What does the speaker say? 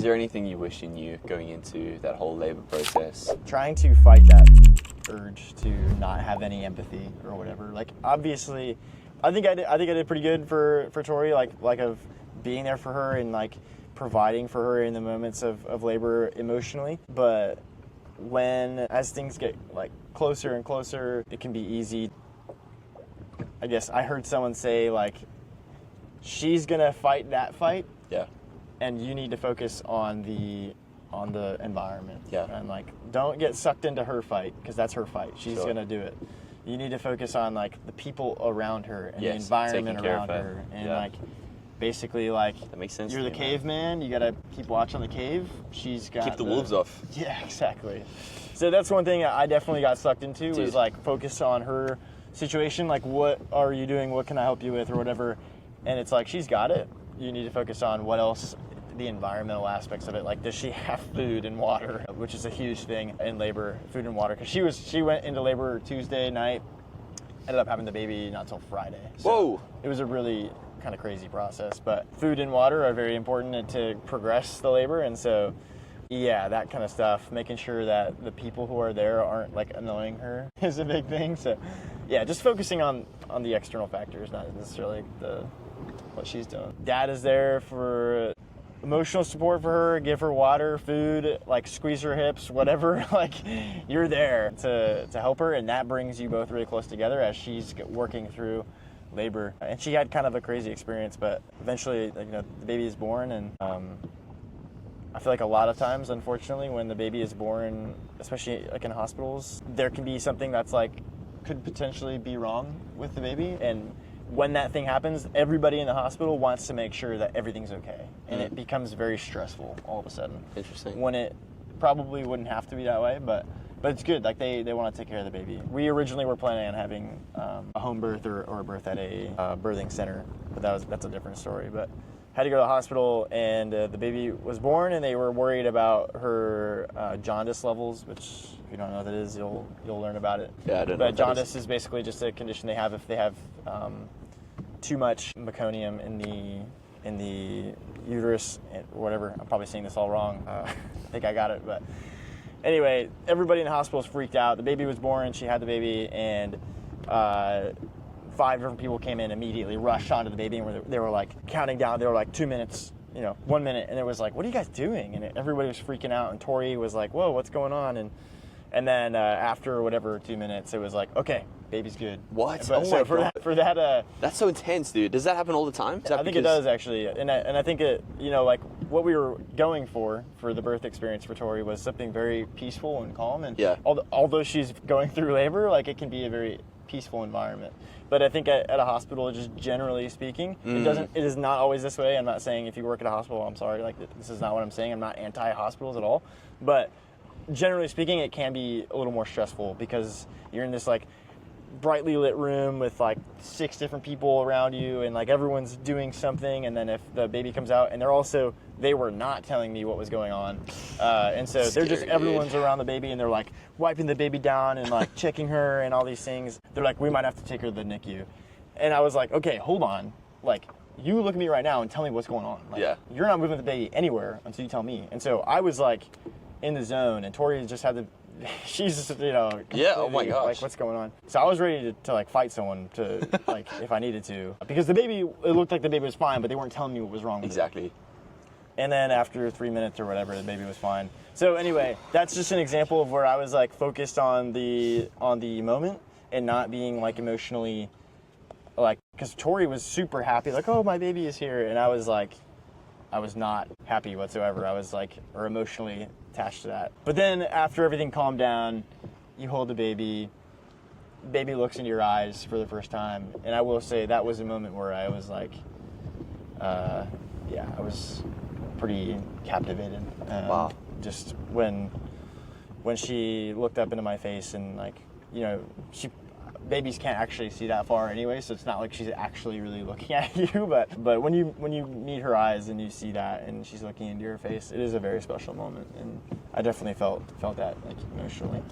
Is there anything you wish you knew going into that whole labor process? Trying to fight that urge to not have any empathy or whatever. Like, obviously, I think I did pretty good for Tori, like of being there for her and like providing for her in the moments of labor emotionally. But as things get like closer and closer, it can be easy. I guess I heard someone say like, she's gonna fight that fight. Yeah. And you need to focus on the environment. Yeah. And like, don't get sucked into her fight, because that's her fight. She's gonna do it. You need to focus on like the people around her and the environment around her, and like basically like that makes sense. You're the caveman. You gotta keep watch on the cave. She's got keep the wolves off. Yeah, exactly. So that's one thing I definitely got sucked into, was like focus on her situation. Like, what are you doing? What can I help you with, or whatever? And it's like, she's got it. You need to focus on what else, the environmental aspects of it. Like, does she have food and water, which is a huge thing in labor, food and water. Because she went into labor Tuesday night, ended up having the baby not till Friday. So whoa! It was a really kind of crazy process. But food and water are very important to progress the labor, and so yeah, that kind of stuff. Making sure that the people who are there aren't like annoying her is a big thing. So yeah, just focusing on the external factors, not necessarily what she's doing. Dad is there for emotional support for her, give her water, food, like squeeze her hips, whatever. Like, you're there to help her, and that brings you both really close together as she's working through labor. And she had kind of a crazy experience, but eventually, like, the baby is born, and I feel like a lot of times, unfortunately, when the baby is born, especially like in hospitals, there can be something that's like could potentially be wrong with the baby, and when that thing happens, everybody in the hospital wants to make sure that everything's okay, and it becomes very stressful all of a sudden. Interesting. When it probably wouldn't have to be that way, but it's good. Like, they want to take care of the baby. We originally were planning on having a home birth or a birth at a birthing center, but that's a different story. But had to go to the hospital, and the baby was born, and they were worried about her jaundice levels, which, if you don't know what that is, you'll learn about it. Yeah, I don't know. But jaundice is basically just a condition they have if they have too much meconium in the uterus, or whatever. I'm probably saying this all wrong. I think I got it, but anyway, everybody in the hospital was freaked out. The baby was born, she had the baby, and 5 different people came in immediately, rushed onto the baby, and they were like counting down. They were like 2 minutes, 1 minute, and it was like, what are you guys doing? And everybody was freaking out, and Tori was like, whoa, what's going on? And then after whatever 2 minutes, it was like, okay, baby's good. What? But, oh my God. For that, that's so intense, dude. Does that happen all the time? I think it does, actually, and I think it, like what we were going for the birth experience for Tori was something very peaceful and calm. And although she's going through labor, like, it can be a very peaceful environment. But I think at a hospital, just generally speaking, it is not always this way. I'm not saying if you work at a hospital, I'm sorry, like, this is not what I'm saying. I'm not anti-hospitals at all. But generally speaking, it can be a little more stressful because you're in this like brightly lit room with like 6 different people around you, and like everyone's doing something, and then if the baby comes out, and they were not telling me what was going on, and so they're just, everyone's around the baby, and they're like wiping the baby down and like checking her and all these things. They're like, we might have to take her to the NICU. And I was like, okay, hold on, like, you look at me right now and tell me what's going on. Like, you're not moving the baby anywhere until you tell me. And so I was like in the zone, and Tori just had to, she's just, oh my gosh, like, what's going on? So I was ready to like fight someone to like if I needed to, because the baby, it looked like the baby was fine, but they weren't telling me what was wrong with it. And then after 3 minutes or whatever, the baby was fine. So anyway, that's just an example of where I was like focused on the moment and not being like emotionally, like, because Tori was super happy, like, oh, my baby is here, and I was not happy whatsoever. I was like, or emotionally attached to that. But then after everything calmed down, you hold the baby looks into your eyes for the first time, and I will say that was a moment where I was like, I was pretty captivated. Wow. Just when she looked up into my face, and like, babies can't actually see that far anyway, so it's not like she's actually really looking at you, but when you meet her eyes and you see that and she's looking into your face, it is a very special moment, and I definitely felt that, like, emotionally.